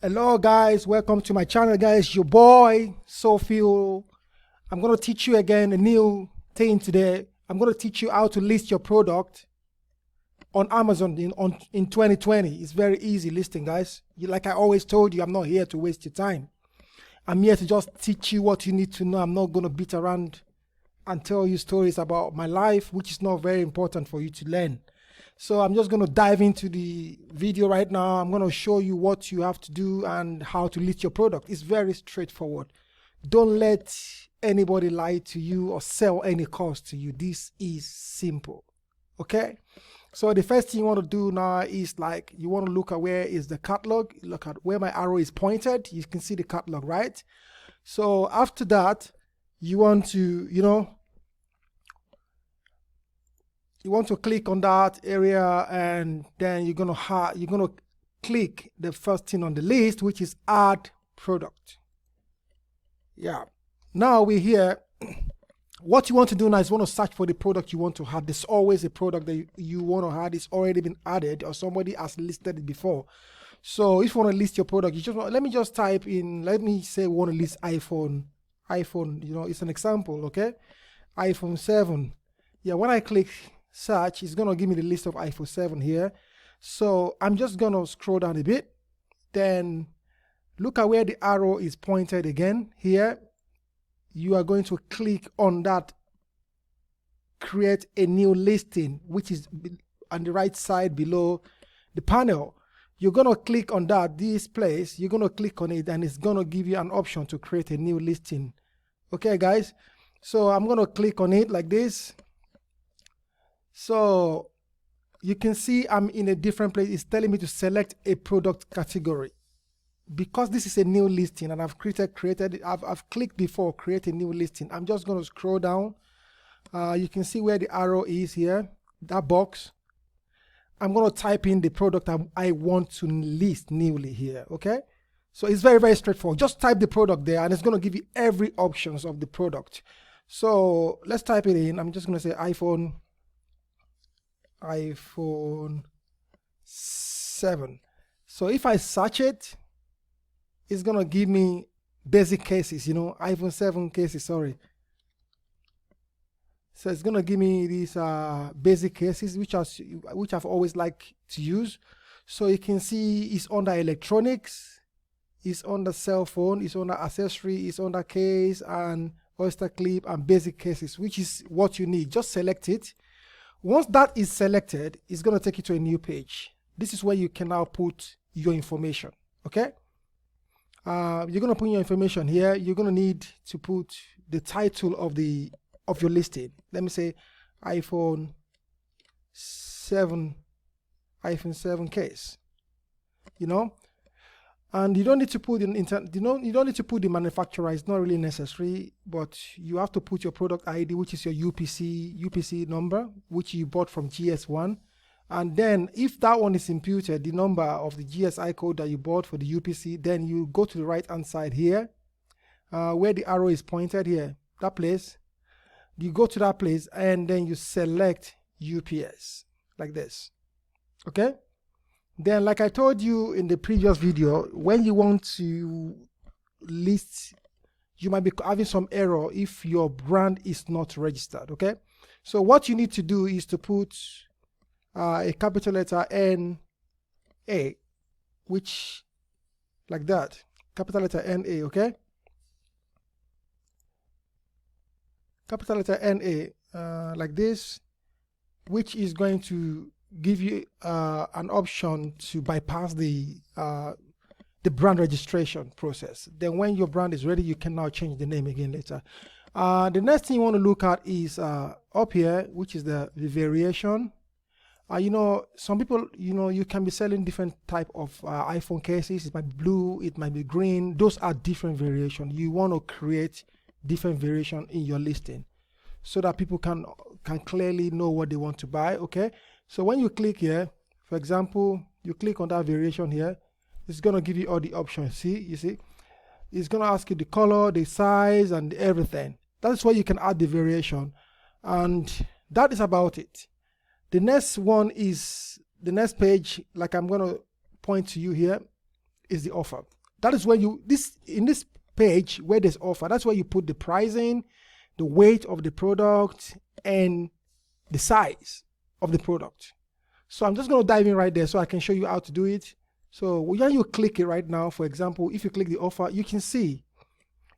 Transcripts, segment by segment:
Hello guys, welcome to my channel guys. Your boy soulfeel. I'm going to teach you again a new thing today. I'm going to teach you how to list your product on Amazon in 2020. It's very easy listing, guys. Like I always told you, I'm not here to waste your time. I'm here to just teach you what you need to know. I'm not going to beat around and tell you stories about my life, which is not very important for you to learn. So I'm just going to dive into the video right now. I'm going to show you what you have to do and how to list your product. It's very straightforward. Don't let anybody lie to you or sell any course to you. This is simple. Okay? So the first thing you want to do now is like you want to look at where is the catalog. Look at where my arrow is pointed. You can see the catalog, right? So after that, you want to, you want to click on that area, and then you're gonna click the first thing on the list, which is add product. Yeah. Now we're here. What you want to do now is you want to search for the product you want to add. There's always a product that you want to add. It's already been added or somebody has listed it before. So if you want to list your product, you just let me just type in. Let me say we want to list iPhone. It's an example. Okay, iPhone 7. Yeah. When I click search, it's going to give me the list of iPhone 7 here. So I'm just going to scroll down a bit. Then look at where the arrow is pointed again here. You are going to click on that, create a new listing, which is on the right side below the panel. You're going to click on that, this place. You're going to click on it, and it's going to give you an option to create a new listing. Okay, guys? So I'm going to click on it like this. So you can see I'm in a different place. It's telling me to select a product category. Because this is a new listing and I've I've clicked before create a new listing. I'm just going to scroll down. You can see where the arrow is here, that box. I'm going to type in the product I want to list newly here. Okay, so it's very, very straightforward. Just type the product there and it's going to give you every options of the product. So let's type it in. I'm just going to say iPhone 7. So if I search it, it's going to give me basic cases, iPhone 7 cases, sorry. So it's going to give me these basic cases, which I've always liked to use. So you can see it's under electronics, it's under cell phone, it's under accessory, it's under case and oyster clip and basic cases, which is what you need. Just select it. Once that is selected, it's going to take you to a new page. This is where you can now put your information, okay? You're going to put your information here. You're going to need to put the title of your listing. Let me say iPhone 7 case. And you don't need to put you don't need to put the manufacturer. It's not really necessary, but you have to put your product ID, which is your UPC number, which you bought from GS1. And then if that one is imputed, the number of the GSI code that you bought for the UPC, then you go to the right hand side here, where the arrow is pointed here, that place. You go to that place and then you select UPS like this. Okay? Then like I told you in the previous video, when you want to list, you might be having some error if your brand is not registered. Okay? So what you need to do is to put a capital letter NA, which like that, capital letter NA, okay? Capital letter NA, like this, which is going to give you an option to bypass the brand registration process. Then when your brand is ready, you can now change the name again later. The next thing you want to look at is up here, which is the variation. Some people, you can be selling different type of iPhone cases. It might be blue, it might be green. Those are different variations. You want to create different variation in your listing so that people can clearly know what they want to buy. Okay, so when you click here, for example, you click on that variation here, it's going to give you all the options. You see, it's going to ask you the color, the size, and everything. That's where you can add the variation, and that is about it. The next one is the next page, like I'm going to point to you here, is the offer. that is where in this page where there's offer, that's where you put the pricing, the weight of the product, and the size of the product. So I'm just going to dive in right there so I can show you how to do it. So when you click it right now, for example, if you click the offer, you can see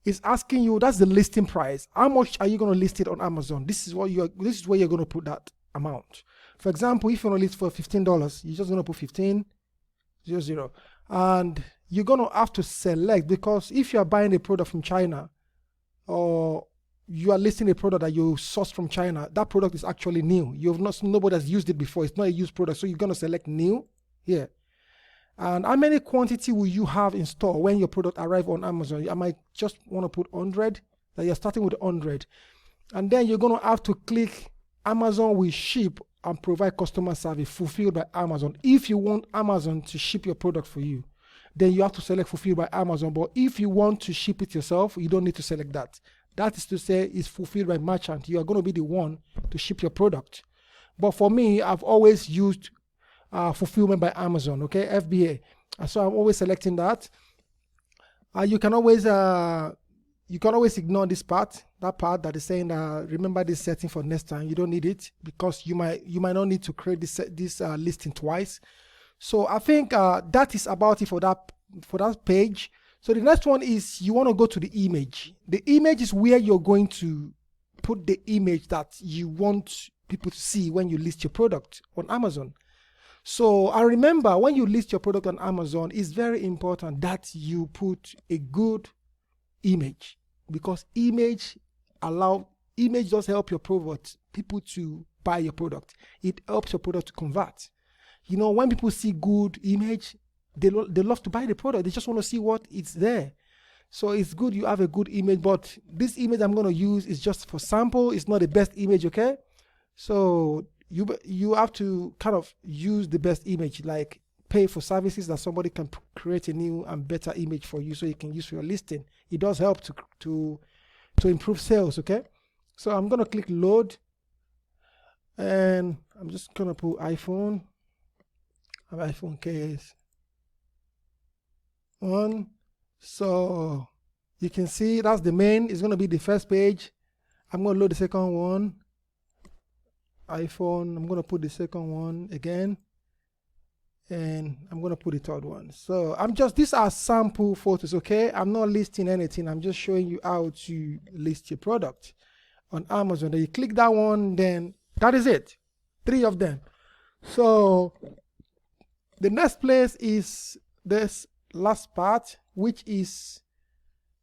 it's asking you, that's the listing price. How much are you going to list it on Amazon? This is where you're going to put that amount. For example, if you want to list for $15, you're just going to put 15.00, and you're going to have to select, because if you are buying a product from China, or you are listing a product that you sourced from China, that product is actually new. Nobody has used it before. It's not a used product. So you're going to select new here. And how many quantity will you have in store when your product arrives on Amazon? I might just want to put 100, that you're starting with 100. And then you're going to have to click Amazon will ship and provide customer service fulfilled by Amazon. If you want Amazon to ship your product for you, then you have to select fulfilled by Amazon. But if you want to ship it yourself, you don't need to select that. That is to say, it's fulfilled by merchant. You are going to be the one to ship your product. But for me, I've always used fulfillment by Amazon, okay, FBA. So I'm always selecting that. You can always ignore this part, that part that is saying remember this setting for next time. You don't need it, because you might not need to create this listing twice. So I think that is about it for that page. So the next one is you want to go to the image. The image is where you're going to put the image that you want people to see when you list your product on Amazon. So I remember, when you list your product on Amazon, it's very important that you put a good image, because image does help your product, people to buy your product. It helps your product to convert. You know, when people see good image, they love to buy the product. They just want to see what it's there. So it's good you have a good image, but this image I'm going to use is just for sample. It's not the best image, okay? So you have to kind of use the best image, like pay for services that somebody can create a new and better image for you so you can use for your listing. It does help to improve sales, okay? So I'm going to click load, and I'm just going to put iPhone case on. So you can see that's the main. It's going to be the first page. I'm going to load the second one. iPhone, I'm going to put the second one again, and I'm going to put the third one. So these are sample photos, okay? I'm not listing anything. I'm just showing you how to list your product on Amazon. Then you click that one, then that is it. 3 of them. So the next place is this last part, which is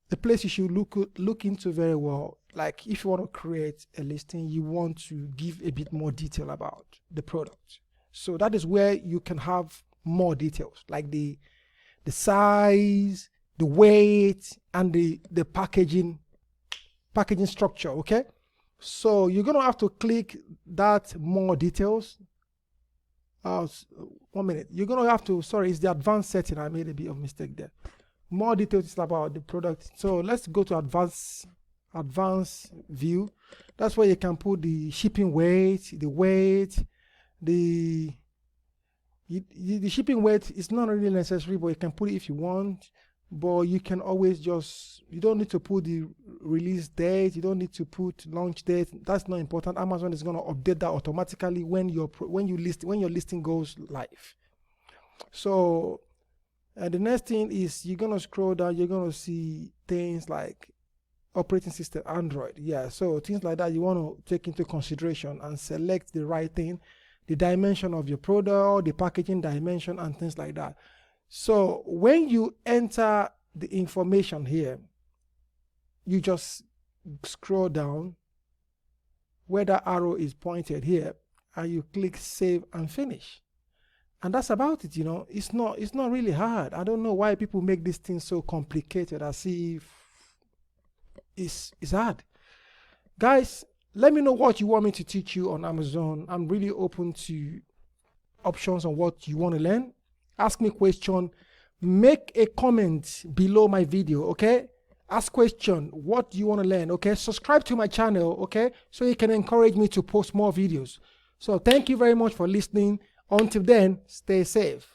the place you should look into very well. Like if you want to create a listing, you want to give a bit more detail about the product. So that is where you can have more details, like the size, the weight, and the packaging structure, okay? So you're going to have to click that more details. 1 minute. You're going to have to, sorry, it's the advanced setting. I made a bit of mistake there. More details is about the product. So let's go to advanced view. That's where you can put the shipping weight, the shipping weight is not really necessary, but you can put it if you want. But you can always you don't need to put the release date, you don't need to put launch date. That's not important. Amazon is going to update that automatically when your listing goes live. So the next thing is you're going to scroll down, you're going to see things like operating system, Android. Yeah, so things like that you want to take into consideration and select the right thing, the dimension of your product, the packaging dimension, and things like that. So when you enter the information here, you just scroll down where the arrow is pointed here, and you click save and finish. And that's about it, you know. It's not really hard. I don't know why people make this thing so complicated, as if it's hard. Guys, let me know what you want me to teach you on Amazon. I'm really open to options on what you want to learn. Ask me question. Make a comment below my video, okay? Ask question. What do you want to learn, okay? Subscribe to my channel, okay? So you can encourage me to post more videos. So thank you very much for listening. Until then, stay safe.